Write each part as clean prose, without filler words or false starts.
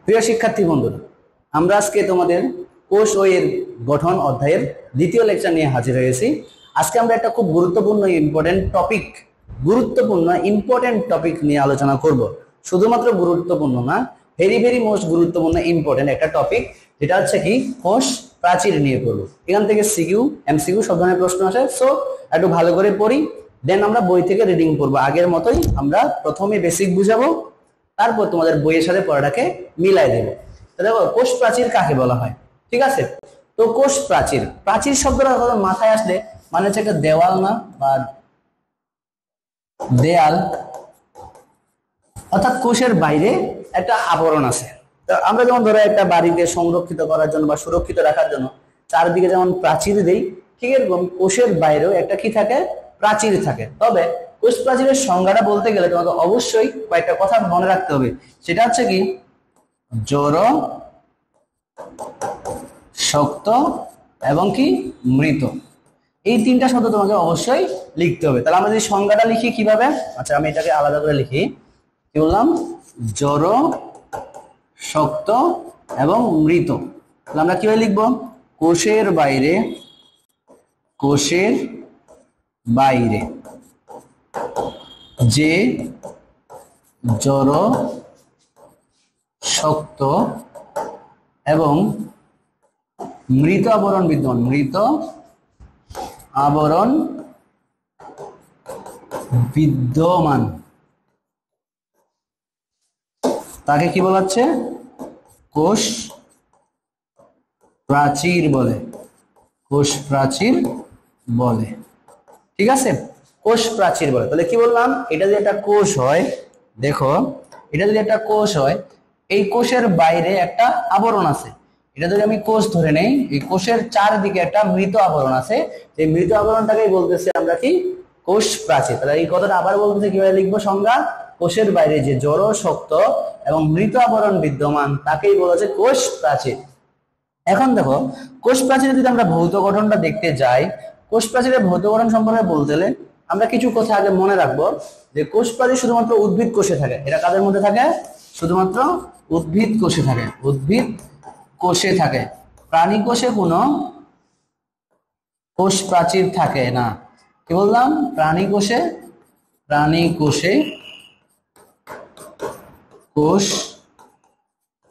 প্রিয় শিক্ষার্থী বন্ধুরা, আমরা আজকে তোমাদের কোষ ও এর গঠন অধ্যায়ের দ্বিতীয় লেকচার নিয়ে হাজির হয়েছি। আজকে আমরা একটা খুব গুরুত্বপূর্ণ ইম্পর্টেন্ট টপিক নিয়ে আলোচনা করব। শুধুমাত্র গুরুত্বপূর্ণ না, ভেরি ভেরি মোস্ট গুরুত্বপূর্ণ ইম্পর্টেন্ট একটা টপিক, যেটা হচ্ছে কি কোষ প্রাচীর নিয়ে পড়বো। এখান থেকে সিকিউ এমসিকিউ সব ধরনের প্রশ্ন আসে, সো একটু ভালো করে পড়ি, দেন আমরা বই থেকে রিডিং করবো। আগের মতোই আমরা প্রথমে বেসিক বুঝাবো, তারপর তোমাদের বইয়ের সাথে পড়াটাকে মিলাই দেবো। দেখো কোষ প্রাচীর কাকে বলা হয়, ঠিক আছে? তো কোষ প্রাচীর, প্রাচীর শব্দটা মাথায় আসলে মানে হচ্ছে একটা দেওয়াল না, বা দেয়াল, অর্থাৎ কোষের বাইরে একটা আবরণ আছে। তো আমরা যেমন ধরো একটা বাড়িকে সংরক্ষিত করার জন্য বা সুরক্ষিত রাখার জন্য চারদিকে যেমন প্রাচীর দেই, ঠিক এরকম কোষের বাইরেও একটা কি থাকে, প্রাচীর থাকে। তবে কোষ প্রাচীরের সংজ্ঞাটা বলতে গেলে তোমাকে অবশ্যই কয়েকটা কথা মনে রাখতে হবে। সেটা হচ্ছে কি, জড়, শক্ত এবং কি মৃত, এই তিনটা শব্দ তোমাকে অবশ্যই লিখতে হবে। তাহলে আমরা যদি সংজ্ঞাটা লিখি কিভাবে, আচ্ছা আমি এটাকে আলাদা করে লিখি। কি বললাম? জড়, শক্ত এবং মৃত। তাহলে আমরা কিভাবে লিখবো? কোষের বাইরে যে জড়, শক্ত এবং মৃত আবরণ বিদ্যমান তাকে কি বলা হচ্ছে? কোষ প্রাচীর বলে। ঠিক আছে, কোষ প্রাচীর বলে। তাহলে কি বললাম, এটা যদি একটা কোষ হয়, দেখো এটা যদি একটা কোষ হয়, এই কোষের বাইরে একটা আবরণ আছে। এটা যদি আমি কোষ ধরে নেই, এই কোষের চারদিকে একটা মৃত আবরণ আছে, এই মৃত আবরণটাকেই বলতেছি আমরা কি, কোষ প্রাচীর। তাহলে এই কথাটা আবার বলতেছি, কিভাবে লিখবো সংজ্ঞা? কোষের বাইরে যে জড়, শক্ত এবং মৃত আবরণ বিদ্যমান তাকেই বলা হচ্ছে কোষ প্রাচীর। এখন দেখো, কোষ প্রাচীরে যদি আমরা ভৌত গঠনটা দেখতে যাই, কোষ প্রাচীরের ভৌত গঠন সম্পর্কে বলতে গেলে আমরা কিছু কথা আগে মনে রাখবো, যে কোষ প্রাচীর শুধুমাত্র উদ্ভিদ কোষে থাকে। এটা কাদের মধ্যে থাকে? শুধুমাত্র উদ্ভিদ কোষে থাকে। প্রাণী কোষে কোনো কোষ প্রাচীর থাকে না। কি বললাম? প্রাণী কোষে কোষ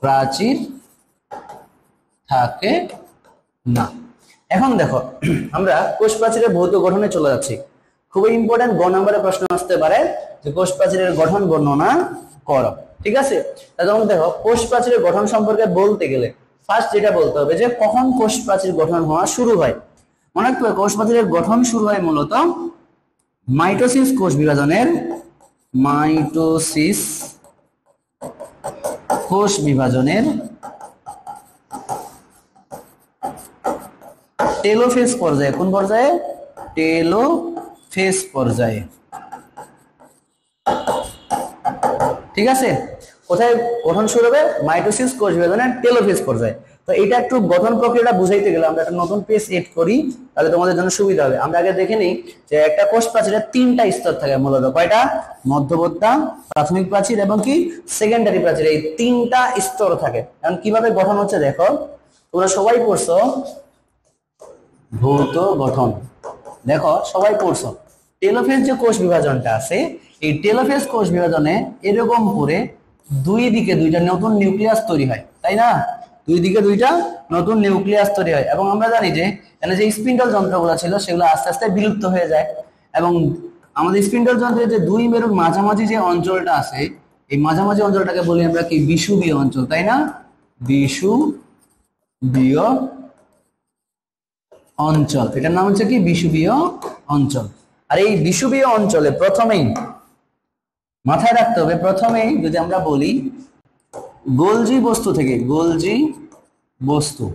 প্রাচীর থাকে না। এখন দেখো, আমরা কোষ প্রাচীরের ভৌত গঠনে চলে যাচ্ছি। খুবই ইম্পর্টেন্ট, গ নম্বরের প্রশ্ন আসতে পারে যে কোষ প্রাচীরের গঠন বর্ণনা করো। ঠিক আছে, তখন দেখো কোষ প্রাচীরের গঠন সম্পর্কে বলতে গেলে ফার্স্ট যেটা বলতে হবে যে কখন কোষ প্রাচীর গঠন হওয়া শুরু হয়। মনে রাখতে হবে, কোষ প্রাচীরের গঠন শুরু হয় মূলত মাইটোসিস কোষ বিভাজনের টেলোফেজ পর্যায়ে। কোন পর্যায়ে? টেলোফেজ পর্যায়ে। ঠিক আছে, কোথায় গঠন শুরু হবে? মাইটোসিস কোষ বিভাজনের টেলোফেজ পর্যায়ে। তো এটা একটু গঠন প্রক্রিয়াটা বুঝাইতে গেলে আমরা একটা নতুন পেজ এড করি, তাহলে তোমাদের জন্য সুবিধা হবে। আমরা আগে দেখে নিই যে একটা কোষ প্রাচীরের তিনটা স্তর থাকে মূলত। কয়টা? মধ্যবর্তী, প্রাথমিক প্রাচীর এবং কি সেকেন্ডারি প্রাচীর, এই তিনটা স্তর থাকে। এখন কিভাবে গঠন হচ্ছে দেখো, তোমরা সবাই পড়ছো ভৌত গঠন, দেখো সবাই পড়ছো। টেলোফেজ যে কোষ বিভাজনটা আছে, এই টেলোফেজ কোষ বিভাজনে এরকম করে দুই দিকে দুইটা নতুন নিউক্লিয়াস তৈরি হয়, তাই না? দুই দিকে দুইটা নতুন নিউক্লিয়াস তৈরি হয়, এবং আমরা জানি যে এখানে যে স্পিন্ডল যন্ত্রগুলো ছিল সেগুলো আস্তে আস্তে বিলুপ্ত হয়ে যায়, এবং আমাদের স্পিন্ডল যন্ত্রের যে দুই মেরুর মাঝামাঝি যে অঞ্চলটা আছে, এই মাঝামাঝি অঞ্চলটাকে বলি আমরা কি, বিষুবীয় অঞ্চল, তাই না? বিষুবীয় অঞ্চল, এটার নাম হচ্ছে কি, বিষুবীয় অঞ্চল। আর এই বিষুবীয় অঞ্চলে প্রথমেই মাথায় রাখতে হবে, প্রথমেই যদি আমরা বলি গোলজি বস্তু থেকে, গোলজি বস্তু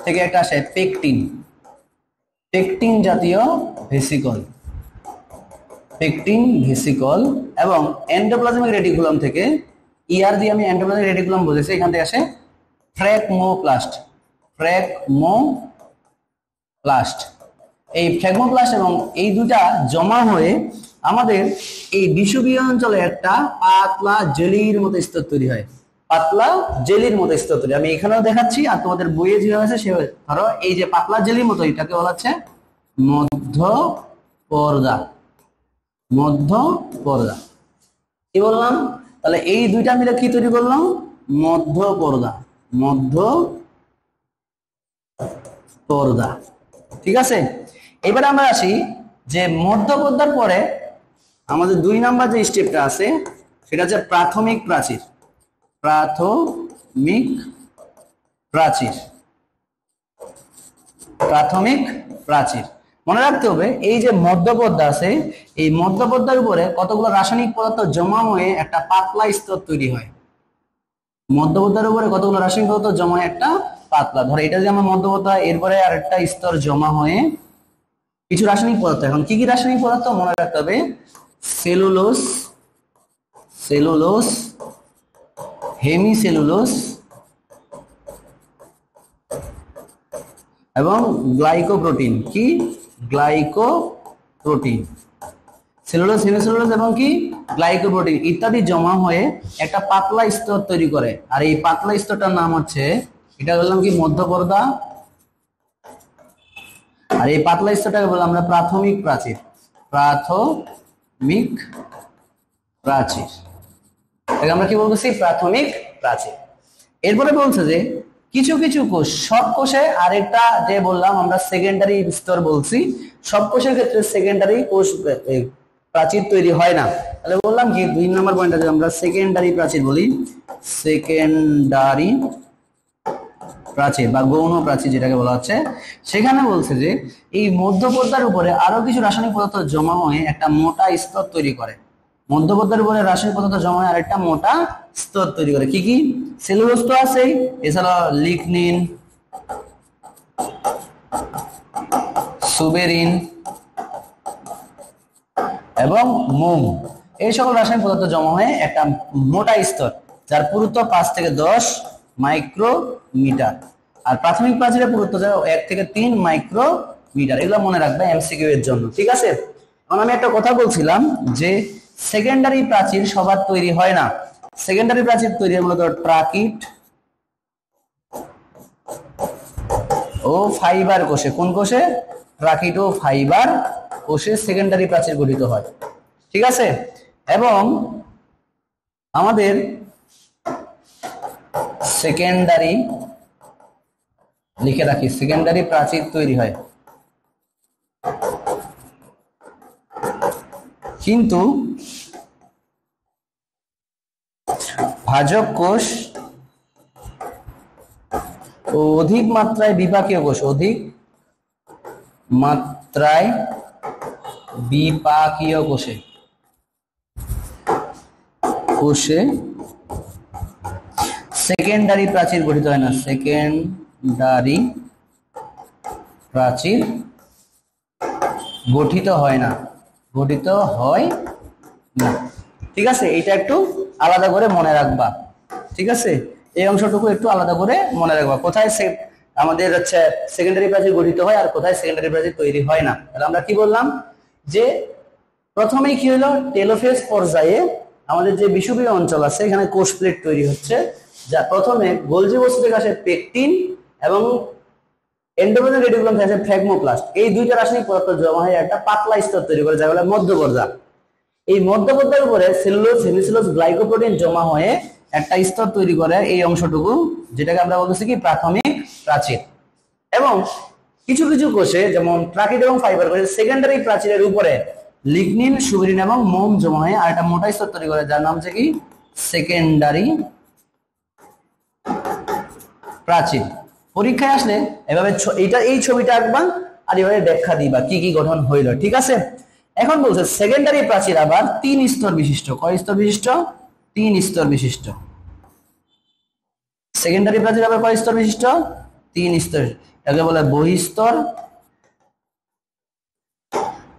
থেকে একটা আসে পেকটিন জাতীয় ভেসিকল, এবং এন্ডোপ্লাজমিক রেটিকুলাম থেকে, ইয়ার দিয়ে আমি এন্ডোপ্লাজমিক রেটিকুলাম বলেছি, এখান থেকে আসে ফ্র্যাগমোপ্লাস্ট। এই ফ্লেগমোপ্লাস্ট এবং এই দুটা জমা হয়ে আমাদের এই বিষুবীয় অঞ্চলে একটা পাতলা জেলির মতো স্তর তৈরি হয়, পাতলা জেলির মতো স্তর তৈরি। আমি এখানেও দেখাচ্ছি আর তোমাদের বইয়ে যে আছে সে ধরো এই যে পাতলা জেলির মতো, এটাকে বলা হচ্ছে মধ্য পর্দা। মধ্য পর্দা কি বললাম? তাহলে এই দুইটা মিলে কি তৈরি করলাম? মধ্য পর্দা। মধ্য পর্দা, ঠিক আছে। এবার আমরা আসি যে মধ্য পর্দার পরে আমাদের 2 নাম্বার যে স্টেপটা আছে সেটা হচ্ছে প্রাথমিক প্রাচীর। প্রাথমিক প্রাচীর। প্রাথমিক প্রাচীর মনে রাখতে হবে, এই যে মধ্যপর্দা আছে এই মধ্যপর্দার উপরে কতগুলো রাসায়নিক পদার্থ জমা হয়ে একটা পাতলা স্তর তৈরি হয়। মধ্যপর্দার উপরে কতগুলো রাসায়নিক পদার্থ জমা হয়ে একটা পাতলা, ধরো এটা যদি আমার মধ্যপর্দা, এরপরে আরেকটা স্তর জমা হয়ে কিছু রাসায়নিক পদার্থ। এখন কি কি রাসায়নিক পদার্থ মনে রাখতে হবে? সেলুলোজ, সেলুলোজ, হেমিসেলুলোজ এবং গ্লাইকোপ্রোটিন। কি? গ্লাইকোপ্রোটিন। সেলুলোজ, হেমিসেলুলোজ এবং কি গ্লাইকোপ্রোটিন ইত্যাদি জমা হয়ে একটা পাতলা স্তর তৈরি করে। আর এই পাতলা স্তরটার নাম হচ্ছে, এটা বললাম কি মধ্যপর্দা, আর এই পাতলা স্তরটাকে বললাম আমরা প্রাথমিক প্রাচীর। প্রাথমিক প্রাচীর, এটাকে আমরা কি বলতেছি? প্রাথমিক প্রাচীর। এরপরে বলছে যে কিছু কিছু কোষ, সব কোষে আরেকটা যে বললাম আমরা সেকেন্ডারি স্তর বলছি, সব কোষের ক্ষেত্রে সেকেন্ডারি কোষ প্রাচীর তৈরি হয় না। তাহলে বললাম কি 2 নম্বর পয়েন্টটা যদি আমরা সেকেন্ডারি প্রাচীর বলি, সেকেন্ডারি প্রাচীর বা গৌণ প্রাচীর যেটাকে বলা হচ্ছে, সেখানে বলছে যে এই মধ্যপর্দার উপরে আরো কিছু রাসায়নিক পদার্থ জমা হয়ে একটা মোটা স্তর তৈরি করে। মধ্যপর্দার উপরে রাসায়নিক পদার্থ জমা হয়ে আরেকটা মোটা স্তর তৈরি করে। কি কি? সেলুলোজ তো আছেই, এছাড়া লিগনিন, সুবেরিন এবং মোম, এই সকল রাসায়নিক পদার্থ জমা হয়ে একটা মোটা স্তর যার পুরুত্ব 5 থেকে 10 মাইক্রোমিটার। আর প্রাথমিক প্রাচীরের পুরুত্ব 1 থেকে 3 মাইক্রোমিটার। এগুলো মনে রাখবে এমসিকিউ এর জন্য, ঠিক আছে। এখন আমি একটা কথা বলছিলাম যে সেকেন্ডারি প্রাচীর সবার তৈরি হয় না। সেকেন্ডারি প্রাচীর তৈরি হয় মূলত ট্রাকিট ও ফাইবার কোষে। কোন কোষে? ট্রাকিট ও ফাইবার কোষে সেকেন্ডারি প্রাচীর গঠিত হয়, ঠিক আছে। এবং আমাদের সেকেন্ডারি, লিখে রাখি, সেকেন্ডারি প্রাচীর তৈরি হয় কিন্তু ভাজক কোষ ও অধিক মাত্রায় বিপাকীয় কোষ, অধিক মাত্রায় বিপাকীয় কোষে সেকেন্ডারি প্রাচীর গঠিত হয় না। সেকেন্ডারি প্রাচীর গঠিত হয় না, গঠিত হয় না, ঠিক আছে। এটা একটু আলাদা করে মনে রাখবা, ঠিক আছে। এই অংশটুকু একটু আলাদা করে মনে রাখবা, কোথায় আমাদের হচ্ছে সেকেন্ডারি প্রাচীর গঠিত হয় আর কোথায় সেকেন্ডারি প্রাচীর তৈরি হয় না। তাহলে আমরা কি বললাম যে প্রথমেই কি হলো, টেলোফেজ পর্যায়ে আমাদের যে বিষুবীয় অঞ্চল আছে এখানে কোষ প্লেট তৈরি হচ্ছে, যা প্রথমে গোলজি বস্তু থেকে আসে পেকটিন এবং এন্ডোপ্লাজমিক রেটিকুলাম থেকে আসে ফ্লেগমোপ্লাস্ট। এই দুইটা রাসায়নিক পদার্থ জমা হয়ে একটা পাতলা স্তর তৈরি করে, যা বলে মধ্যপর্দা। এই মধ্যপর্দার উপরে সেলুলোজ, হেমিসেলুলোজ, গ্লাইকোপ্রোটিন জমা হয়ে একটা স্তর তৈরি করে, এই অংশটুকু যেটাকে আমরা বলতেছি কি প্রাথমিক প্রাচীর। এবং কিছু কিছু কোষে যেমন ট্রাকিট এবং ফাইবার কোষে সেকেন্ডারি প্রাচীরের উপরে লিগনিন, সুবেরিন এবং মোম জমা হয়ে আর একটা মোটা স্তর তৈরি করে, যার নাম হচ্ছে কি সেকেন্ডারি প্রাচীর। পরীক্ষায় আসলে এভাবে এই ছবিটা আঁকবা আর এভাবে ব্যাখ্যা দিবা কি কি গঠন হইল, ঠিক আছে। এখন বলছে সেকেন্ডারি প্রাচীর আবার 3 স্তর বিশিষ্ট। কয় স্তর বিশিষ্ট? 3 স্তর বিশিষ্ট। সেকেন্ডারি প্রাচীর আবার কয় স্তর বিশিষ্ট? 3 স্তর। একে বলে বহিস্তর,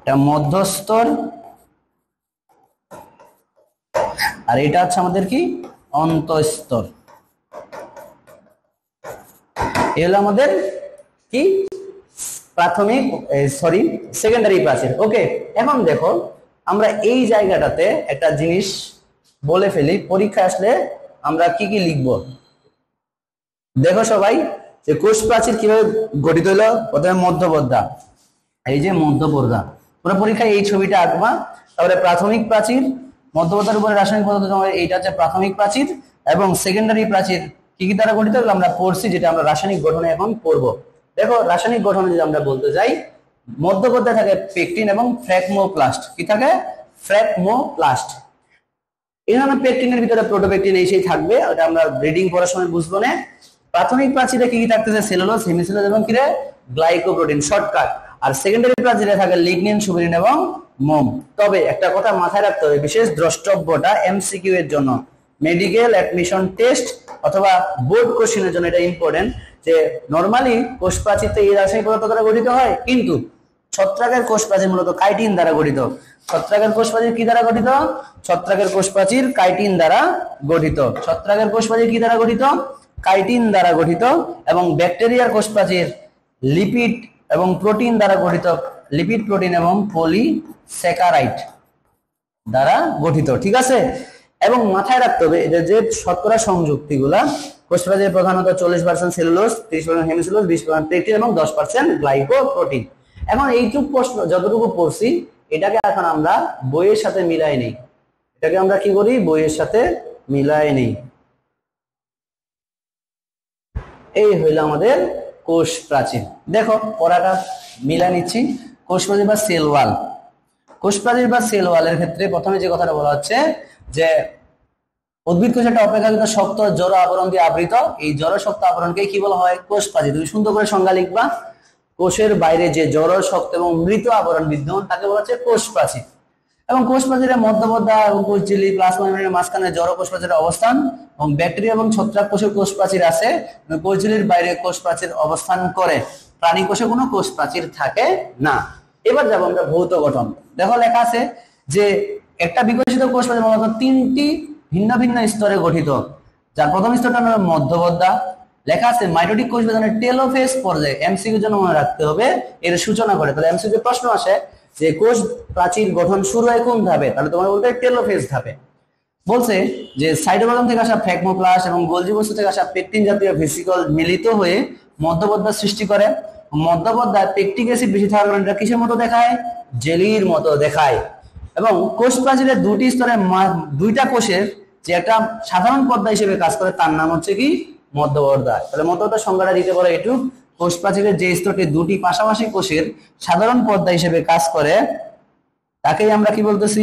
এটা মধ্যস্তর, আর এটা হচ্ছে আমাদের কি অন্তঃস্তর। এই হলো আমাদের কি প্রাথমিক সরি সেকেন্ডারি প্রাচীর। ওকে, এখন দেখো আমরা এই জায়গাটাতে একটা জিনিস বলে ফেলি, পরীক্ষা আসলে আমরা কি কি লিখব। দেখো সবাই, যে কোষ প্রাচীর কিভাবে গঠিত হলো, প্রথমে মধ্যপর্দা, এই যে মধ্যপর্দা, পুরো পরীক্ষায় এই ছবিটা আঁকবা। তারপরে প্রাথমিক প্রাচীর, মধ্যপর্দার উপরে রাসায়নিক পদার্থ জমা হয়, এইটা হচ্ছে প্রাথমিক প্রাচীর। এবং সেকেন্ডারি প্রাচীর কি কি দ্বারা গঠিত হলো আমরা পড়ছি, যেটা আমরা রাসায়নিক গঠনে এখন পড়বো। দেখো রাসায়নিক গঠনে যদি আমরা বলতে যাই, মধ্যপর্দায় থাকে পেকটিন এবং ফ্র্যাগমোপ্লাস্ট। কি থাকে? ফ্র্যাগমোপ্লাস্ট। এখানে পেকটিনের ভিতরে প্রোটোপেকটিন এই সেই থাকবে, ওটা আমরা ব্রিডিং পড়ার সময় বুঝবো না। প্রাথমিক প্রাচীরে কি কি থাকতেছে? সেলুলোজ, হেমিসেলুলোজ এবং কিরে গ্লাইকোপ্রোটিন, শর্টকাট। আর সেকেন্ডারি প্রাচীরে থাকে লিগনিন, সুবেরিন এবং মোম। তবে একটা কথা মাথায় রাখতে হবে, বিশেষ দ্রষ্টব্যটা এমসিকিউ এর জন্য, মেডিকেল অ্যাডমিশন টেস্ট অথবা বোর্ড কোশ্চেনের জন্য এটা ইম্পর্টেন্ট, যে নরমালি কোষ প্রাচীর তো এই রাসায়নিক পদার্থ দ্বারা গঠিত হয়, কিন্তু ছত্রাকের কোষ প্রাচীর মূলত কাইটিন দ্বারা গঠিত। ছত্রাকের কোষ প্রাচীর কি দ্বারা গঠিত? ছত্রাকের কোষ প্রাচীর কাইটিন দ্বারা গঠিত। ছত্রাকের কোষ প্রাচীর কি দ্বারা গঠিত? কাইটিন দ্বারা গঠিত। এবং ব্যাকটেরিয়ার কোষ প্রাচীর লিপিড এবং প্রোটিন দ্বারা গঠিত, লিপিড, প্রোটিন এবং পলিস্যাকারাইড দ্বারা গঠিত। ঠিক আছে? এবং মাথায় রাখতে হবে যে শর্করা সংযুক্তিগুলা কোষ প্রাচীরে প্রধানত 40% সেলুলোজ, 30% হেমিসেলুলোজ, 20% পেকটিন এবং 10% গ্লাইকোপ্রোটিন। এখন এইটুকু প্রশ্ন যতটুকু পড়ছি, এটাকে এখন আমরা বইয়ের সাথে মিলাই নেই। এটাকে আমরা কি করি? বইয়ের সাথে মিলাই নেই। এই হইল আমাদের কোষ প্রাচীর। দেখো পড়াটা মিলাই নিচ্ছি। কোষ প্রাচীর বা সেল ওয়াল। কোষ প্রাচীর বা সেল ওয়ালের ক্ষেত্রে প্রথমে যে কথাটা বলা হচ্ছে, যে উদ্ভিদ কোষ একটা অপেক্ষাকৃত শক্ত জড় আবরণ দিয়ে আবৃত। এই জড় শক্ত আবরণকে কি বলা হয়? কোষ প্রাচীর। তুমি সুন্দর করে সংজ্ঞা লিখবা। কোষের বাইরে যে জড় শক্ত এবং মৃত আবরণ বিদ্যমান তাকে বলা হচ্ছে কোষ প্রাচীর। এবং কোষ প্রাচীরের মধ্যপর্দা এবং কোষ ঝিল্লি, প্লাজমা মেমব্রেনের মাঝখানে জড় কোষ প্রাচীরের অবস্থান, এবং ব্যাকটেরিয়া এবং ছত্রাক কোষের কোষ প্রাচীর আছে। কোষ ঝিল্লির বাইরে কোষ প্রাচীর অবস্থান করে। প্রাণী কোষে কোনো কোষ প্রাচীর থাকে না। এবার যাবো আমরা ভৌত গঠন। দেখো লেখা আছে যে একটা বিকশিত কোষ প্রাচীর মূলত 3টি ভিন্ন ভিন্ন স্তরে গঠিত, যার প্রথম স্তরটা হলো মধ্যপর্দা। লেখা আছে মাইটোটিক কোষ বিভাজনের টেলোফেজ পর্যায়ে। এমসিকিউর জন্য মনে রাখতে হবে, এর সূচনা করে। তাহলে এমসিকিউ প্রশ্ন আসে যে কোষ প্রাচীর গঠন শুরু হয় কোন ধাপে, তাহলে তোমার বলতে টেলোফেজ ধাপে। বলছে যে সাইটোপ্লাজম থেকে আসা ফ্র্যাগমোপ্লাস্ট এবং গোলজি বস্তু থেকে আসা পেকটিন জাতীয় ভেসিকল মিলিত হয়ে মধ্যপর্দা সৃষ্টি করে। মধ্যপর্দায় পেকটিক অ্যাসিড বেশি থাকার কারণে এটা কিসের মতো দেখায়? জেলির মতো দেখায়। এবং কোষ প্রাচীরের দুটি স্তরে দুইটা কোষের যে একটা সাধারণ পর্দা হিসেবে কাজ করে, তার নাম হচ্ছে কি? মধ্যপর্দা। তাহলে মধ্যপর্দার সংজ্ঞাটা দিতে পারো এটুক, কোষ প্রাচীরের যে স্তরটি দুটি পাশাপাশি কোষের সাধারণ পর্দা হিসেবে কাজ করে, তাকেই আমরা কি বলতেছি?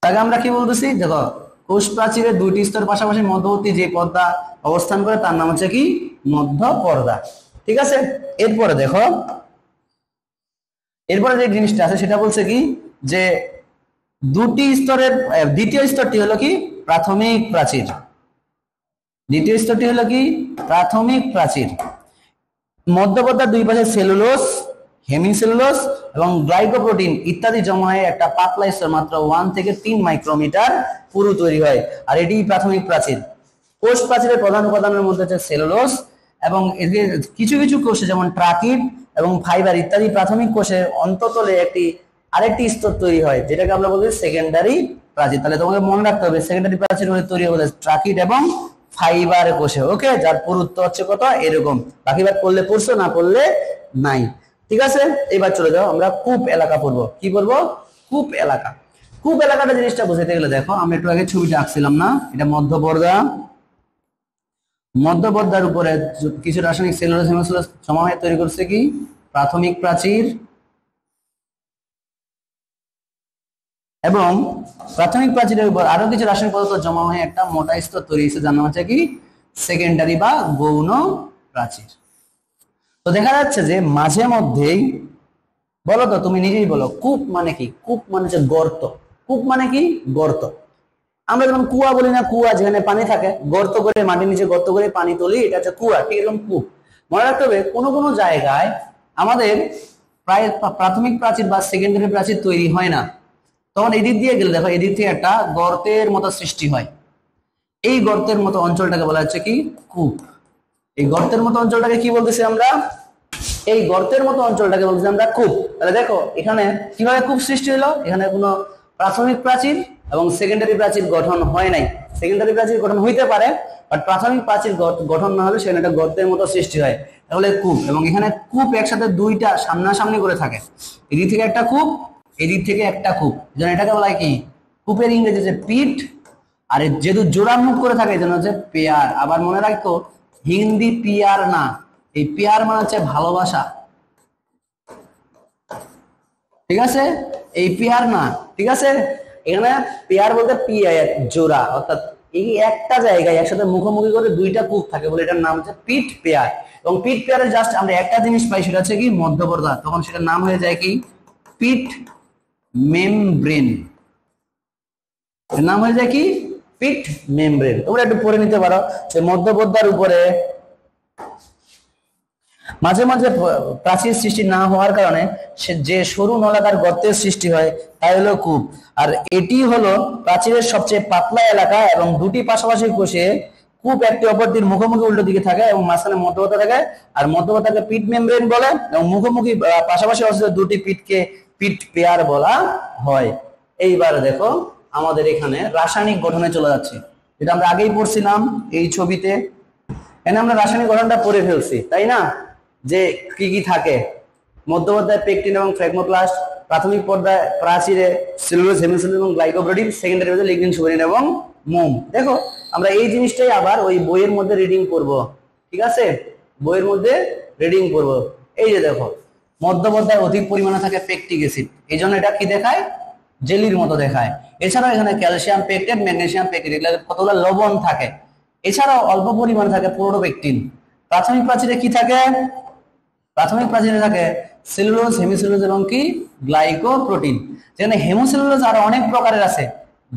তাকে আমরা কি বলতেছি? দেখো কোষ প্রাচীরের দুইটি স্তর পাশাপাশি মধ্যবর্তী যে পর্দা অবস্থান করে তার নাম হচ্ছে কি? মধ্যপর্দা। ঠিক আছে? এরপরে দেখো, এরপরে যে জিনিসটা আছে সেটা বলছে কি, যে দুটি স্তরের দ্বিতীয় স্তরটি হলো কি? প্রাথমিক প্রাচীর। দ্বিতীয় স্তরটি হলো কি? প্রাথমিক প্রাচীর। মধ্যপর্দার দুই পাশে সেলুলোজ, হেমিসেলুলোজ এবং গ্লাইকোপ্রোটিন ইত্যাদি জমা হয়ে একটা পাতলা স্তর মাত্র 1 থেকে 3 মাইক্রোমিটার পুরু তৈরি হয়, আর এটি প্রাথমিক প্রাচীর। কোষ প্রাচীরের প্রধান উপাদানের মধ্যে হচ্ছে সেলুলোজ, এবং এদের কিছু কিছু কোষে যেমন ট্রাকিড এবং ফাইবার ইত্যাদি প্রাথমিক কোষের অন্ততলে আরেকটি স্তর তৈরি হয়, যেটাকে আমরা বলি সেকেন্ডারি প্রাচীর। তাহলে তোমাকে মনে রাখতে হবে সেকেন্ডারি প্রাচীর তৈরি হবে ট্রাকিড এবং ফাইবার কোষে। ওকে, যার পুরুত্ব হচ্ছে কত? এরকম। বাকি বাদ পড়লে পড়ছো, না পড়লে নাই। ঠিক আছে? এবার চলে যাও, আমরা কূপ এলাকা পড়বো। কি পড়বো? কূপ এলাকা। কূপ এলাকাটা জিনিসটা বুঝাতে গেলে দেখো, আমি একটু আগে ছবিটা আঁকছিলাম না, এটা মধ্যপর্দা। মধ্যপর্দার উপরে কিছু রাসায়নিক সেলুলোজ, হেমিসেলুলোজ জমা হয়ে তৈরি করছে কি? প্রাথমিক প্রাচীর। এবং প্রাথমিক প্রাচীরের উপর আরো কিছু রাসায়নিক পদার্থ জমা হয়ে একটা মোটা স্তর তৈরি হয়েছে, যার নাম হচ্ছে কি? সেকেন্ডারি বা গৌণ প্রাচীর। তো দেখা যাচ্ছে যে মাঝে মধ্যেই, বলো তো, তুমি নিজেই বলো, কূপ মানে কি? কূপ মানে হচ্ছে গর্ত। কূপ মানে কি? গর্ত। আমরা যেমন কুয়া বলি না, কুয়া যেখানে পানি থাকে, গর্ত করে মাটির নিচে গর্ত করে পানি তুলি, এটা হচ্ছে কুয়া। ঠিক এরকম কূপ। মনে রাখতে হবে কোনো কোনো জায়গায় আমাদের প্রায় প্রাথমিক প্রাচীর বা সেকেন্ডারি প্রাচীর তৈরি হয় না, তখন এদিক দিয়ে গেলে দেখো এদিক থেকে একটা গর্তের মতো সৃষ্টি হয়। এই গর্তের মতো অঞ্চলটাকে বলা হচ্ছে কি? কূপ। এই গর্তের মতো অঞ্চলটাকে কি বলতেছি আমরা? এই গর্তের মতো অঞ্চলটাকে বলতেছি আমরা কূপ। তাহলে দেখো এখানে কিভাবে কূপ সৃষ্টি হলো, এখানে কোনো প্রাথমিক প্রাচীর এবং সেকেন্ডারি প্রাচীর গঠন হয় নাই। সেকেন্ডারি প্রাচীর গঠন হইতে পারে, বাট প্রাথমিক প্রাচীর গঠন না হলে সেখানে একটা গর্তের মতো সৃষ্টি হয়, তাহলে কূপ। এবং এখানে কূপ একসাথে দুইটা সামনাসামনি করে থাকে, এদিক থেকে একটা কূপ, এদিক থেকে একটা কূপ, যেন এটাকে বলা হয় কি কূপের ইংরেজি যে পিট, আর যেহেতু জোড়া মুখ করে থাকে এই জন্য হচ্ছে পেয়ার। আবার মনে রাখতো হিন্দি পিয়ার না, এই পেয়ার মানে হচ্ছে ভালোবাসা, ঠিক আছে? এই পেয়ার না, ঠিক আছে? এখানে পেয়ার বলতে পিয়ার জোড়া, অর্থাৎ এই একটা জায়গায় একসাথে মুখোমুখি করে দুইটা কূপ থাকে বলে এটার নাম হচ্ছে পিট পেয়ার। এবং পিট পেয়ারে জাস্ট আমরা একটা জিনিস পাই, সেটা হচ্ছে কি মধ্যপর্দা, তখন সেটার নাম হয়ে যায় কি পিট মেমব্রেন। এর নাম হয়ে যায় কি পিট মেমব্রেন। তোমরা একটু পড়ে নিতে পারো যে মধ্যপর্দার উপরে মাঝে মাঝে প্রাচীর সৃষ্টি না হওয়ার কারণে যে সরু নলাকার গর্তের সৃষ্টি হয় তাই হলো কূপ। আর এটি হলো প্রাচীরের সবচেয়ে পাতলা এলাকা এবং দুটি পাশাপাশি কোষে কূপ একটি অপরটির মুখোমুখি উল্টো দিকে থাকে এবং মাঝখানে মধ্যবর্তী থাকে, আর মধ্যবর্তীকে পিট মেমব্রেন বলে এবং মুখোমুখি পাশাপাশি অবস্থিত দুটি পিটকে পিট পেয়ার বলা হয়। এইবার দেখো আমাদের এখানে রাসায়নিক গঠনে চলে যাচ্ছে, যেটা আমরা আগেই পড়ছিলাম এই ছবিতে। এখানে আমরা রাসায়নিক গঠনটা পড়ে ফেলছি, তাই না? যে কি কি থাকে মধ্যপর্দায় পেকটিন এবং ফ্লেগমোপ্লাস্ট, প্রাথমিক পর্দায় প্রাচীরে সেলুলোজ হেমিসেলুলোজ এবং গ্লাইকোপ্রোটিন, সেকেন্ডারি পর্দায় লিগনিন সুবেরিন এবং মোম। দেখো আমরা এই জিনিসটাই আবার ওই বইয়ের মধ্যে রিডিং করব, ঠিক আছে? বইয়ের মধ্যে রিডিং করব। এই যে দেখো মধ্যপর্দায় অধিক পরিমাণে থাকে পেকটিক অ্যাসিড, এই জন্য এটা কি দেখায় জেলির মতো দেখায়। এছাড়াও এখানে ক্যালসিয়াম পেকটেট, ম্যাগনেসিয়াম পেকটেট, এগুলো কতগুলো লবণ থাকে। এছাড়াও অল্প পরিমাণে থাকে প্রোটোপেকটিন। প্রাথমিক প্রাচীরে কি থাকে? প্রাথমিক প্রাচীরে থাকে সেলুলোজ হেমিসেলুলোজ এবং কি গ্লাইকোপ্রোটিন। যেখানে হেমোসেলুলোজ আরো অনেক প্রকারের আছে,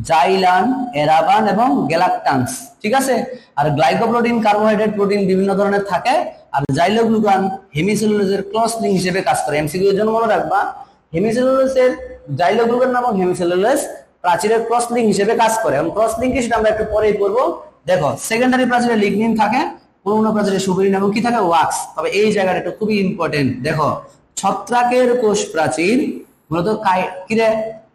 জাইলান, এরাবান এবং গ্যালাকটান্স, ঠিক আছে? আর গ্লাইকোপ্রোটিন কার্বোহাইড্রেট প্রোটিন বিভিন্ন ধরনের থাকে। আর জাইলোগ্লুকান হেমিসেলুলোজের ক্রস লিঙ্ক হিসেবে কাজ করে। এমসিকিউ এর জন্য মনে রাখবা হেমিসেলুলোজের জাইলোগ্লুকান নামক হেমিসেলুলোজ প্রাচীরের ক্রস লিঙ্ক হিসেবে কাজ করে এবং ক্রস লিঙ্ক সেটা আমরা একটু পরেই পড়বো। দেখো সেকেন্ডারি প্রাচীরে লিগনিন থাকে, পূর্ণ প্রাচীরে সুবেরিন এবং কি থাকে ওয়াক্স। তবে এই জায়গাটা একটু খুবই ইম্পর্টেন্ট, দেখো ছত্রাকের কোষ প্রাচীর মূলত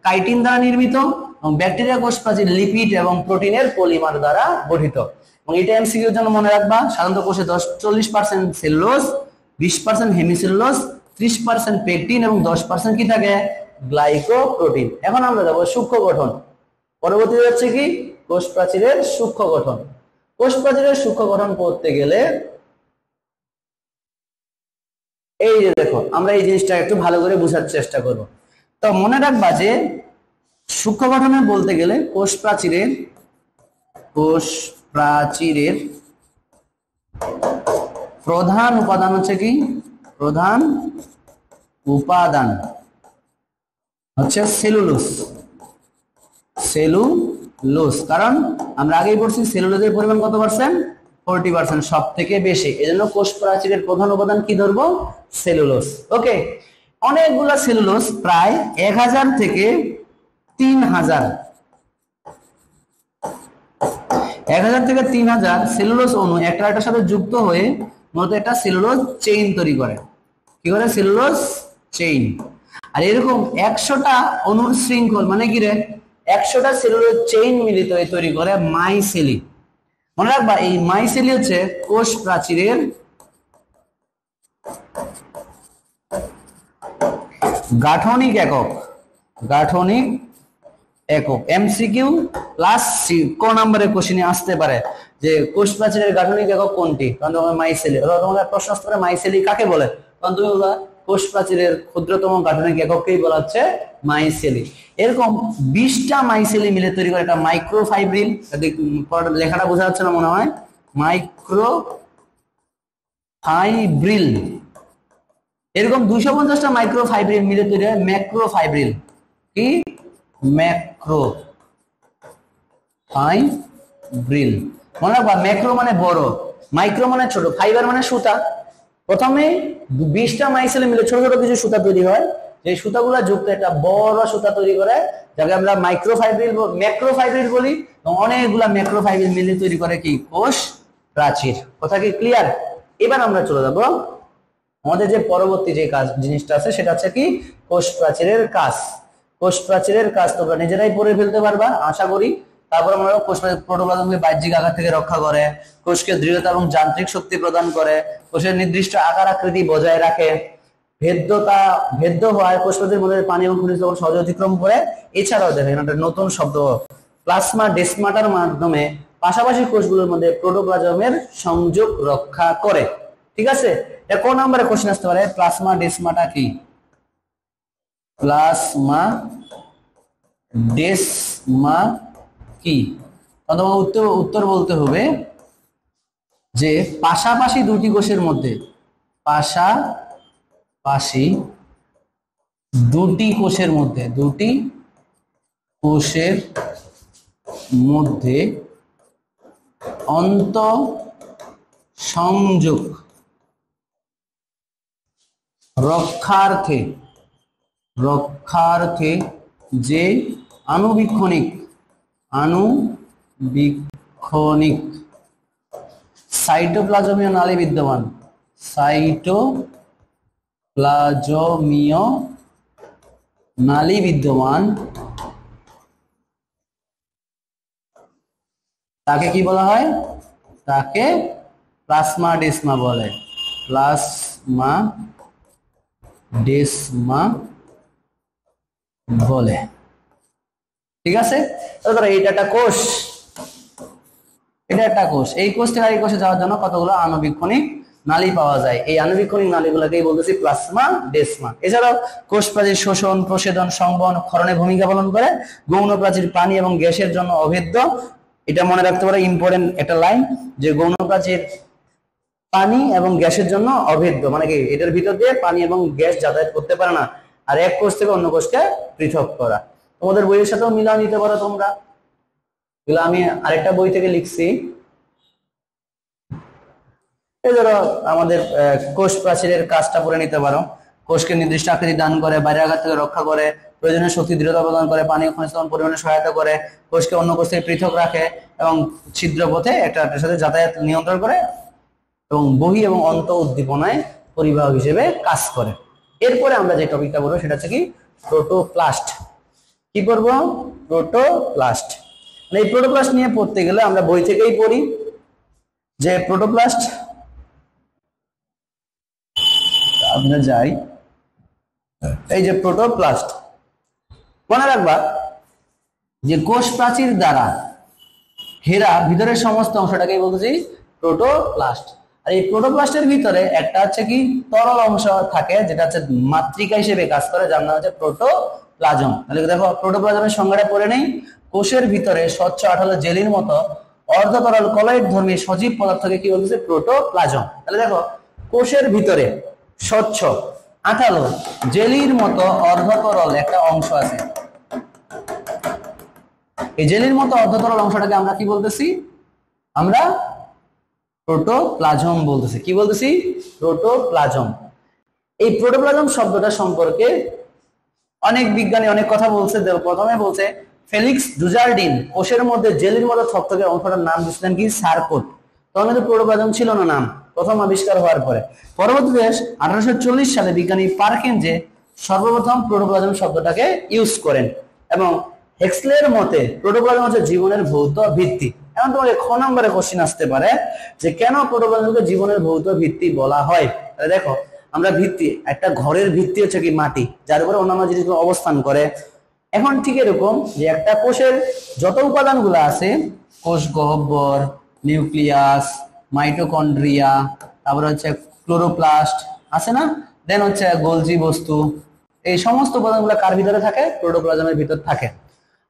কাইটিন দ্বারা নির্মিত এবং ব্যাকটেরিয়া কোষ প্রাচীর লিপিড এবং প্রোটিনের পলিমার দ্বারা গঠিত। এবং এটা এমসিকিউর জন্য মনে রাখবা সাধারণত কোষে 40% সেলুলোজ, 20% হেমিসেলুলোজ, 30% পেকটিন এবং 10% কি থাকে গ্লাইকোপ্রোটিন। এখন আমরা যাবো সূক্ষ্ম গঠন। পরবর্তী হচ্ছে কি কোষ প্রাচীরের সূক্ষ্ম গঠন। কোষ প্রাচীরের সূক্ষ্ম গঠন পড়তে গেলে এই যে দেখো আমরা এই জিনিসটা একটু ভালো করে বোঝার চেষ্টা করব। তো মনে রাখবা যে সূক্ষ্ম গঠনে বলতে গেলে কোষ প্রাচীরের প্রধান উপাদান হচ্ছে কি, প্রধান উপাদান হচ্ছে সেলুলোজ। সেলুলোজ, কারণ আমরা আগেই বলছি সেলুলোজের পরিমাণ কত পার্সেন্ট? 40%, সব থেকে বেশি। এজন্য কোষ প্রাচীরের প্রধান উপাদান কি ধরবো? সেলুলোজ। ওকে, অনেকগুলা সেলুলোজ প্রায় 1000 থেকে 3000 থেকে 3000 সেলুলোজ অণু একটা একটার সাথে যুক্ত হয়ে মূলত একটা সেলুলোজ চেইন তৈরি করে। কি করে? Cellulose chain. আর এরকম 100টা অণুর শৃঙ্খল মানে কি রে 100টা সেলুলোজ চেইন মিলিত হয়ে তৈরি করে মাইসেলি। মনে রাখবা এই মাইসেলি হচ্ছে কোষ প্রাচীরের গাঠনিক একক। গাঠনিক একক এমসিকিউ প্লাস ক নম্বরে কোশ্চেনে আসতে পারে যে কোষ প্রাচীরের গাঠনিক একক কোনটি? কারণ তোমার মাইসেলি, তোমাদের প্রশ্ন আসতে পারে মাইসেলি কাকে বলে? কারণ তুমি বলবা কোষ প্রাচীরের ক্ষুদ্রতম গাঠনিক একককেই বলা হচ্ছে মাইসেলি। এরকম 20টা মাইসেলি মিলে তৈরি করে একটা মাইক্রোফাইব্রিল। লেখাটা বোঝা যাচ্ছে না মনে হয়, মাইক্রোফাইব্রিল। এরকম 250টা মাইক্রোফাইব্রিল মিলে তৈরি হয় ম্যাক্রোফাইব্রিল। কি? ম্যাক্রোফাইব্রিল। মনে রাখবা ম্যাক্রো মানে বড়, মাইক্রো মানে ছোট, ফাইবার মানে সুতা। প্রথমে 20টা মাইসেলি মিলে ছোট ছোট কিছু সুতা তৈরি হয়, যে সুতাগুলা যুক্ত একটা বড় সুতা তৈরি করে, যাকে আমরা ম্যাক্রোফাইব্রিল বলি। এবং অনেকগুলা ম্যাক্রোফাইব্রিল মিলে তৈরি করে কি কোষ প্রাচীর। কথা কি ক্লিয়ার? এবার আমরা চলে যাব আমাদের যে পরবর্তী যে কাজ জিনিসটা আছে সেটা হচ্ছে কি কোষ প্রাচীরের কাজ। কোষ প্রাচীরের কাজ তোমরা নিজেরাই পড়ে ফেলতে পারবা আশা করি। তারপর আমরা কোষ প্রাচীর প্রোটোপ্লাজমকে বাহ্যিক আঘাত থেকে রক্ষা করে, কোষকে দৃঢ়তা এবং যান্ত্রিক শক্তি প্রদান করে, কোষের নির্দিষ্ট আকার আকৃতি বজায় রাখে, ভেদ্য হওয়ায় কোষ প্রাচীরের মধ্যে পানি এবং খনিজ লবণ সহজে অতিক্রম করে। এছাড়াও দেখেন একটা নতুন শব্দ প্লাজমা ডেসমাটার মাধ্যমে পাশাপাশি কোষগুলোর মধ্যে প্রোটোপ্লাজমের সংযোগ রক্ষা করে। ঠিক আছে, এটা কোন নম্বরে কোশ্চেন আসতে পারে? প্লাজমা ডেসমাটা কি? প্লাজমা ডেসমা কি? অথবা উত্তর বলতে হবে যে পাশাপাশি দুটি কোষের মধ্যে, পাশাপাশি দুটি কোষের মধ্যে অন্তঃসংযোগ রক্ষার্থে যে আণুবীক্ষণিক সাইটোপ্লাজমীয় নালী বিদ্যমান তাকে কি বলা হয়? তাকে প্লাজমা ডেসমা বলে। প্লাজমা ডেসমা বলে। ঠিক আছে, তাহলে এটা একটা কোষ, এই কোষ থেকে এই কোষে যাওয়ার জন্য কতগুলো আণুবীক্ষণিক নালী পাওয়া যায়। এই আণুবীক্ষণিক নালীগুলোকেই বলতেছি প্লাজমা ডেসমা। এছাড়াও কোষ প্রাচীর শোষণ, প্রশেদন, সংবহন, ক্ষরণে ভূমিকা পালন করে। গৌণ প্রাচীর পানি এবং গ্যাসের জন্য অভেদ্য। এটা মনে রাখতে পারে, ইম্পর্টেন্ট একটা লাইন, যে গৌণ প্রাচীর পানি এবং গ্যাসের জন্য অভেদ্য, মানে কি এটার ভিতর দিয়ে পানি এবং গ্যাস যাতায়াত করতে পারে না। আর এক কোষ থেকে অন্য কোষকে পৃথক করা। তোমাদের বইয়ের সাথেও মিলা নিতে পারো তোমরা, এগুলো আমি আরেকটা বই থেকে লিখছি। এই ধরো আমাদের কোষ প্রাচীরের কাজটা পড়ে নিতে পারো। কোষকে নির্দিষ্ট আকৃতি দান করে, বাইরের আঘাত থেকে রক্ষা করে, প্রয়োজনীয় শক্তি দৃঢ়তা প্রদান করে, পানি ও খনিজ লবণ পরিমাণে সহায়তা করে, কোষকে অন্য কোষ থেকে পৃথক রাখে এবং ছিদ্র পথে একটার সাথে যাতায়াত নিয়ন্ত্রণ করে এবং বহি এবং অন্ত উদ্দীপনায় পরিবাহক হিসেবে কাজ করে। এরপরে আমরা যে টপিকটা বলবো সেটা হচ্ছে কি প্রোটোপ্লাস্ট। কি করবো? প্রোটোপ্লাস্ট। এই প্রোটোপ্লাস্ট নিয়ে পড়তে গেলে আমরা বই থেকেই পড়ি যে প্রোটোপ্লাস্ট, আমরা যাই এই যে প্রোটোপ্লাস্ট, মনে রাখবা যে কোষ প্রাচীর দ্বারা ঘেরা ভিতরের সমস্ত অংশটাকেই বলতেছি প্রোটোপ্লাস্ট। আর এই প্রোটোপ্লাস্টের ভিতরে একটা হচ্ছে কি তরল অংশ থাকে, যেটা হচ্ছে মাতৃকা হিসেবে কাজ করে, যার নাম হচ্ছে প্রোটোপ্লাজম। তাহলে দেখো প্রোটোপ্লাজমের সংজ্ঞাটা পড়ে নেই। কোষের ভিতরে স্বচ্ছ আঠালো জেলির মতো অর্ধতরল কলয়েড ধর্মী সজীব পদার্থকে কি বলতেছে? প্রোটোপ্লাজম। তাহলে দেখো কোষের ভিতরে স্বচ্ছ আঠালো জেলির মতো অর্ধতরল একটা অংশ আছে। এই জেলির মতো অর্ধতরল অংশটাকে আমরা কি বলতেছি? আমরা প্রোটোপ্লাজম বলতেছি। কি বলতেছি? প্রোটোপ্লাজম। এই প্রোটোপ্লাজম শব্দটা সম্পর্কে অনেক বিজ্ঞানী অনেক কথা বলছে। প্রথমে বলছে ফেলিক্স ডুজারডিন কোষের মধ্যে জেলির মতো থকথকে অংশটার নাম দিয়েছিলেন কি সার্কোট। তখন কিন্তু প্রোটোপ্লাজম ছিল না নাম, প্রথম আবিষ্কার হওয়ার পরে। পরবর্তীতে 1840 সালে বিজ্ঞানী পারকিনসে সর্বপ্রথম প্রোটোপ্লাজম শব্দটাকে ইউজ করেন এবং হেক্সলের মতে প্রোটোপ্লাজম হচ্ছে জীবনের ভৌত ভিত্তি। এখন তোমাকে খ নম্বরে কোশ্চেন আসতে পারে যে কেন প্রোটোপ্লাজমকে জীবনের ভৌত ভিত্তি বলা হয়। তাহলে দেখো আমরা ভিত্তি, একটা ঘরের ভিত্তি হচ্ছে কি মাটি, যার উপরে অন্যান্য জিনিসগুলো অবস্থান করে। এখন ঠিক এরকম যে একটা কোষের যত উপাদানগুলো আছে, কোষ গহ্বর, নিউক্লিয়াস, মাইটোকন্ড্রিয়া, তারপরে হচ্ছে ক্লোরোপ্লাস্ট আছে না, দেন হচ্ছে গোলজি বস্তু, এই সমস্ত উপাদানগুলো কার ভিতরে থাকে? প্রোটোপ্লাজমের ভিতর থাকে।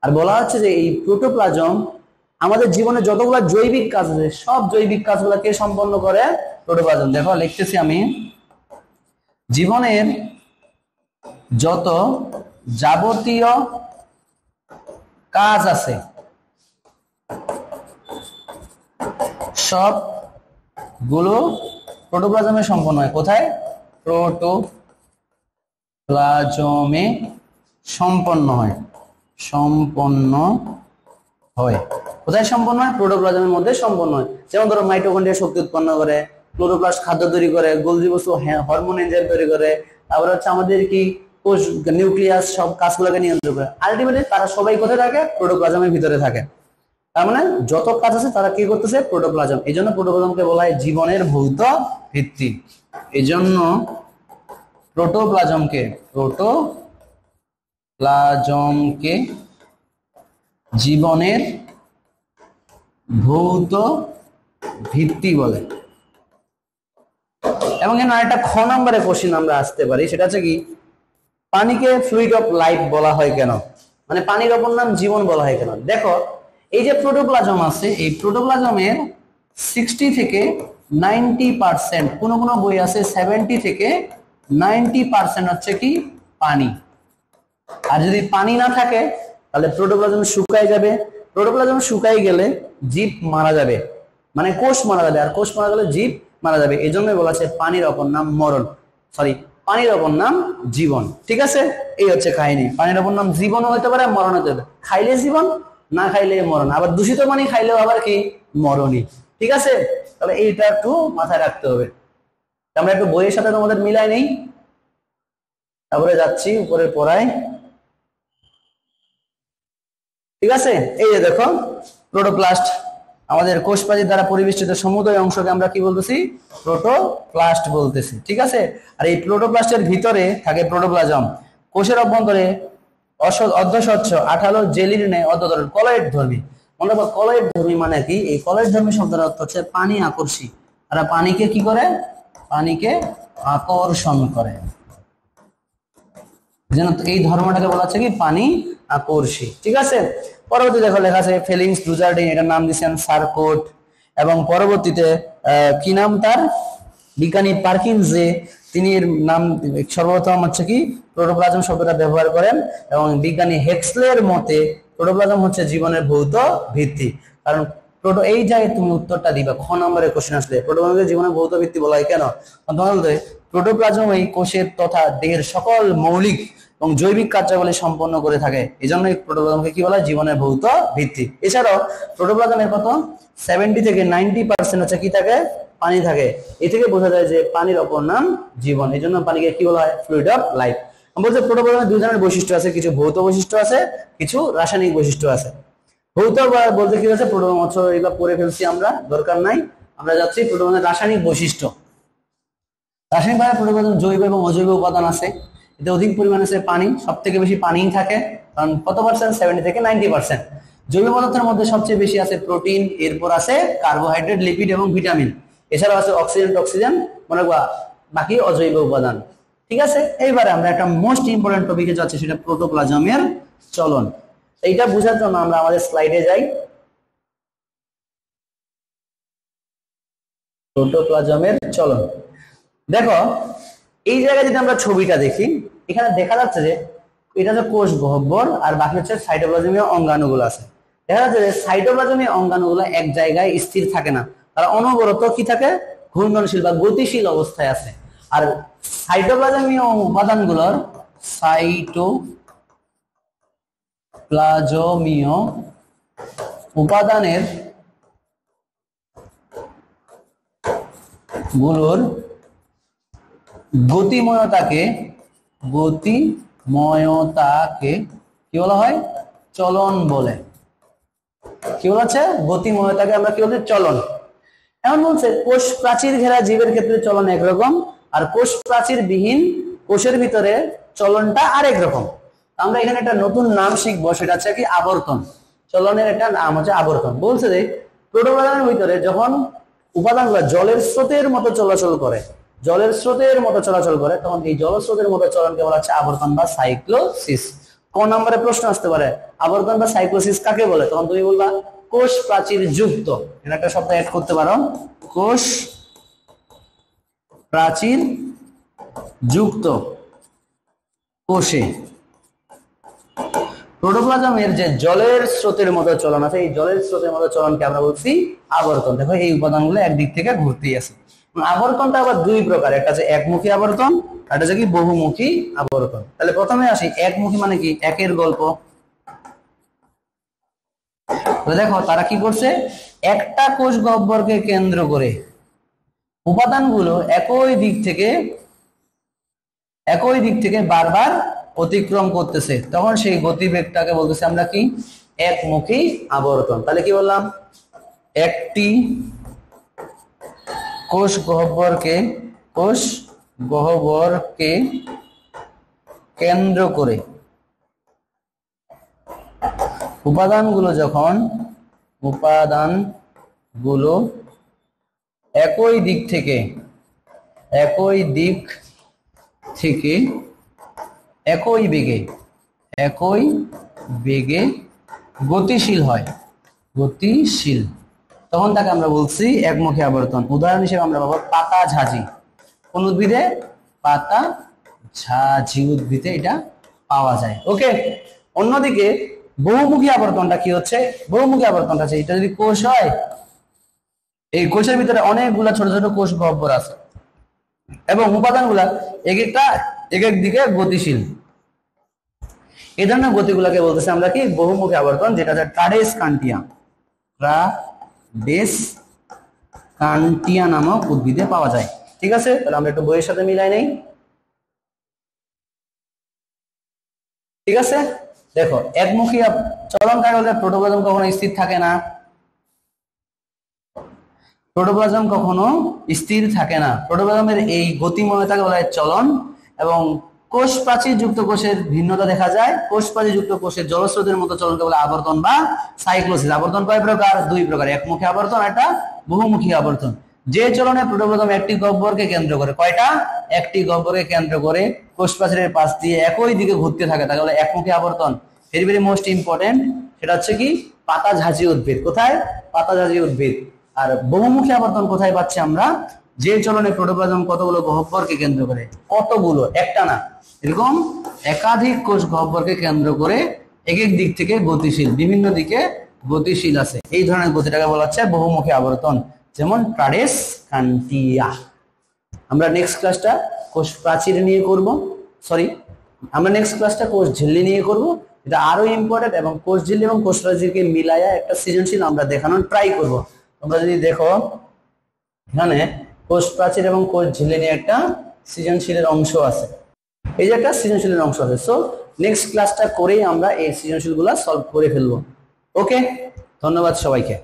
আর বলা হচ্ছে যে এই প্রোটোপ্লাজম আমাদের জীবনে যতগুলো জৈবিক কাজ আছে সব জৈবিক কাজগুলোকে সম্পন্ন করে প্রোটোপ্লাজম। দেখো লিখতেছি আমি, জীবনের যত যাবতীয় কাজ আছে সবগুলো প্রোটোপ্লাজমে সম্পন্ন হয়। কোথায়? প্রোটোপ্লাজমে সম্পন্ন হয়। কোথায় সম্পন্ন হয়? প্রোটোপ্লাজমের মধ্যে সম্পন্ন হয়। যেমন ধরো মাইটোকন্ড্রিয়া শক্তি উৎপন্ন করে, ক্লোরোপ্লাস্ট খাদ্য তৈরি করে, গোলজি বস্তু হরমোন এনজাইম তৈরি করে, তারপরে হচ্ছে আমাদের কি কোষ নিউক্লিয়াস সব কাজগুলোকে নিয়ন্ত্রণ করে। আলটিমেটলি তারা সবাই কোথায় থাকে? প্রোটোপ্লাজমের ভিতরে থাকে। তার মানে যত কাজ আছে তারা কি করতেছে? প্রোটোপ্লাজম। এই জন্য প্রোটোপ্লাজমকে বলা হয় জীবনের ভৌত ভিত্তি। এই জন্য প্রোটোপ্লাজমকে জীবনের ভৌত ভিত্তি বলে। এবং এখানে আরেকটা খ নম্বরে কোশ্চেন আমরা আসতে পারি, সেটা হচ্ছে কি পানিকে ফ্লুইড অফ লাইফ বলা হয় কেন? মানে পানির অপর নাম জীবন বলা হয় কেন? দেখো এই যে প্রোটোপ্লাজম আছে, এই প্রোটোপ্লাজমের 60 থেকে 90%, কোন কোন বই আছে 70 থেকে 90% হচ্ছে কি পানি। আর যদি পানি না থাকে তাহলে প্রোটোপ্লাজম শুকায় যাবে। প্রোটোপ্লাজম শুকায় গেলে জীব মারা যাবে, মানে কোষ মারা যাবে, আর কোষ মারা গেলে জীব মারা যাবে। এই জন্যই বলা আছে পানির অপর নাম মরণ, সরি পানির অপর নাম জীবন। ঠিক আছে, এই হচ্ছে কাহিনী। পানির অপর নাম জীবনও হতে পারে, মরণ হতে পারে। খাইলে জীবন, না খাইলে মরণ। আবার দূষিত পানি খাইলেও আবার কি মরণই। ঠিক আছে, তাহলে এইটা একটু মাথায় রাখতে হবে। আমরা একটু বইয়ের সাথে তোমাদের মিলাই নেই, তারপরে যাচ্ছি উপরের পড়ায়। ঠিক আছে, এই যে দেখো প্রোটোপ্লাস্ট, আমাদের কোষ প্রাচীর দ্বারা পরিবেষ্টিত সমুদয় অংশকে আমরা কি বলতেছি? প্রোটোপ্লাস্ট বলতেছি। ঠিক আছে, আর এই প্রোটোপ্লাস্টের ভিতরে থাকে প্রোটোপ্লাজম। কোষের অভ্যন্তরে অর্ধস্বচ্ছ আঠালো জেলির ন্যায় অর্ধতরল কলয়েড ধর্মী। মনে রাখো কলয়েড ধর্মী মানে কি? এই কলয়েড ধর্মী শব্দের অর্থ হচ্ছে পানি আকর্ষী। আর পানিকে কি করে? পানিকে আকর্ষণ করে। এই ধর্মটাকে বলা হচ্ছে কি পানি আকর্ষী। ঠিক আছে, পরবর্তী দেখো লেখা আছে ফেলিংস ডুজার্ডিন, এটার নাম দিচ্ছেন সারকোট। এবং পরবর্তীতে কি নাম তার? বিজ্ঞানী পার্কিনসে, তিনি এর নাম সর্বপ্রথম হচ্ছে কি প্রোটোপ্লাজম শব্দটা ব্যবহার করেন। এবং বিজ্ঞানী হেক্সলের মতে প্রোটোপ্লাজম হচ্ছে জীবনের ভৌত ভিত্তি। কারণ এই জায়গায় তুমি উত্তরটা দিবা, খ নম্বরের কোশ্চেন আসলে প্রোটোপ্লাজমকে জীবনের ভৌত ভিত্তি বলা হয় কেন? প্রোটোপ্লাজম এই কোষের তথা দেহের সকল মৌলিক এবং জৈবিক কার্যাবলী সম্পন্ন করে থাকে। এই জন্য প্রোটোপ্লাজমকে কি বলা হয়? জীবনের ভৌত ভিত্তি। এছাড়াও প্রোটোপ্লাজমের কত 70 থেকে 90% হচ্ছে কি থাকে? পানি থাকে। এ থেকে বোঝা যায় যে পানির অপর নাম জীবন। এই জন্য পানিকে কি বলা হয়? Fluid of life. বলছে প্রোটোপ্লাজমের দুই ধরনের বৈশিষ্ট্য আছে, কিছু ভৌত বৈশিষ্ট্য আছে, কিছু রাসায়নিক বৈশিষ্ট্য আছে। ভৌত বলতে কি হচ্ছে? প্রোটোপ্লাজম এগুলো পড়ে ফেলছি আমরা, দরকার নাই। আমরা যাচ্ছি প্রোটোপ্লাজমের রাসায়নিক বৈশিষ্ট্য। রাসায়নিকভাবে প্রোটোপ্লাজম জৈব এবং অজৈব উপাদান আছে। এতে অধিক পরিমাণে আছে পানি, সব থেকে বেশি পানিই থাকে। কারণ কত পার্সেন্ট? 70 থেকে 90%। জৈব পদার্থের মধ্যে সবচেয়ে বেশি আছে প্রোটিন, এরপর আছে কার্বোহাইড্রেট, লিপিড এবং ভিটামিন। এছাড়াও আছে অক্সিজেন টক্সিজেন, মনে রাখবা বাকি অজৈব উপাদান। ঠিক আছে, এইবারে আমরা একটা মোস্ট ইম্পর্টেন্ট টপিকে যাচ্ছি, সেটা প্রোটোপ্লাজমের চলন। এইটা বোঝার জন্য আমরা আমাদের স্লাইডে যাই। প্রোটোপ্লাজমের চলন দেখো, এই জায়গায় যদি আমরা ছবিটা দেখি, এখানে দেখা যাচ্ছে যে এটা হচ্ছে কোষ গহ্বর, আর বাকি হচ্ছে সাইটোপ্লাজমীয় অঙ্গাণুগুলো আছে। দেখা যাচ্ছে যে সাইটোপ্লাজমীয় অঙ্গাণুগুলো এক জায়গায় স্থির থাকে না, তারা অনবরত কি থাকে? ঘূর্ণনশীল বা গতিশীল অবস্থায় আছে। আর সাইটোপ্লাজমীয় উপাদানগুলোর সাইটোপ্লাজমীয় উপাদানের গুলোর গতিময়তাকে কি বলা হয়? চলন বলে। কি বলা হচ্ছে? গতিময়তাকে আমরা কি বলছি? চলন। এমন বলছে কোষ প্রাচীর ঘেরা জীবের ক্ষেত্রে চলন একরকম, আর কোষ প্রাচীর বিহীন কোষের ভিতরে চলনটা আরেক রকম। আমরা এখানে একটা নতুন নাম শিখবো, সেটা হচ্ছে কি আবর্তন। চলনের একটা নাম হচ্ছে আবর্তন। বলছে যে প্রোটোপ্লাজমের ভিতরে যখন উপাদানগুলো জলের স্রোতের মতো চলাচল করে, তখন এই জলস্রোতের মতো চলনকে বলা হচ্ছে আবর্তন বা সাইক্লোসিস। কোন নম্বরে প্রশ্ন আসতে পারে আবর্তন বা সাইক্লোসিস কাকে বলে? তখন তুমি বলবা কোষ প্রাচীর যুক্ত, এটা একটা শব্দ অ্যাড করতে পারো, কোষ প্রাচীর যুক্ত কোষে প্রোটোপ্লাজমের যে জলের স্রোতের মতো চলন আছে, এই জলের স্রোতের মতো চলনকে আমরা বলছি আবর্তন। দেখো এই উপাদানগুলো একদিক থেকে ঘুরতেই আছে। আবর্তনটা আবার দুই প্রকার, একটা হচ্ছে একমুখী আবর্তন, আর একটা হচ্ছে কি বহুমুখী আবর্তন। তাহলে প্রথমে আসি একমুখী মানে কি? একের গল্প। দেখো তারা কি করছে? একটা কোষ গহ্বরকে কেন্দ্র করে উপাদানগুলো একই দিক থেকে বারবার অতিক্রম করতেছে, তখন সেই গতিবেগটাকে বলতেছি আমরা কি? একমুখী আবর্তন। তাহলে কি বললাম? একটি কোষ গহ্বরকে কেন্দ্র করে উপাদানগুলো একই দিক থেকে একই বেগে গতিশীল হয়, তখন তাকে আমরা বলছি একমুখী আবর্তন। উদাহরণ হিসেবে আমরা পাবো পাতা ঝাঁঝি। কোন উদ্ভিদে? পাতা ঝাঁঝি উদ্ভিদে এটা পাওয়া যায়। ওকে, অন্যদিকে বহুমুখী আবর্তনটা কি হচ্ছে? বহুমুখী আবর্তনটা হচ্ছে এটা যদি কোষ হয়, এই কোষের ভিতরে অনেকগুলা ছোট ছোট কোষ গহ্বর আছে এবং উপাদানগুলা এক এক দিকে গতিশীল। এই ধরনের গতিগুলাকে বলতেছে আমরা কি? বহুমুখী আবর্তন, যেটা হচ্ছে ট্রাডেসকান্টিয়া নামক উদ্ভিদে পাওয়া যায়। ঠিক আছে, তাহলে আমরা একটু বইয়ের সাথে মিলাই নেই। ঠিক আছে, দেখো একমুখী চলন কাকে বলে? প্রোটোপ্লাজম কখনো স্থির থাকে না, প্রোটোপ্লাজমের এই গতিময়তাকে বলা হয় চলন। এবং কোষ প্রাচীর যুক্ত কোষের ভিন্নতা দেখা যায়। কোষ প্রাচীর যুক্ত কোষের জলস্রোতের মতো চলনকে বলে আবর্তন বা সাইক্লোসিস। আবর্তন কয় প্রকার? দুই প্রকার, একমুখী আবর্তন, একটা বহুমুখী আবর্তন। যে চলনে প্রোটোপ্লাজম একটি গহ্বরকে কেন্দ্র করে, কয়টা? একটি গহ্বরকে কেন্দ্র করে কোষ প্রাচীরের পাশ দিয়ে একই দিকে ঘুরতে থাকে, তাকে বলে একমুখী আবর্তন। ভেরি ভেরি মোস্ট ইম্পর্টেন্ট, সেটা হচ্ছে কি? পাতা ঝাঁঝি উদ্ভিদ। কোথায়? পাতা ঝাঁঝি উদ্ভিদ। আর বহুমুখী আবর্তন কোথায় পাচ্ছি আমরা? যে চলনে প্রোটোপ্লাজম কতগুলো গহ্বরকে কেন্দ্র করে, কতগুলো, একটা না, এরকম একাধিক কোষ গহ্বরকে কেন্দ্র করে এক এক দিক থেকে গতিশীল, বিভিন্ন দিকে গতিশীল আছে, এই ধরনের গতিটাকে বলা হচ্ছে বহুমুখী আবর্তন, যেমন ট্রাডেসকান্টিয়া। আমরা নেক্সট ক্লাসটা কোষ প্রাচীর নিয়ে করব, আমরা নেক্সট ক্লাসটা কোষ ঝিল্লি নিয়ে করব। এটা আরো ইম্পর্টেন্ট, এবং কোষ ঝিল্লি এবং কোষ প্রাচীরকে মিলাইয়া একটা সৃজনশীল আমরা দেখানোর ট্রাই করব। তোমরা যদি দেখো এখানে কোষ প্রাচীর এবং কোষ ঝিল্লি নিয়ে একটা সৃজনশীলের অংশ আছে, এই যে একটা সৃজনশীলের অংশ আছে। সো নেক্সট ক্লাসটা করেই আমরা এই সৃজনশীলগুলো সলভ করে ফেলবো। ওকে, ধন্যবাদ সবাইকে।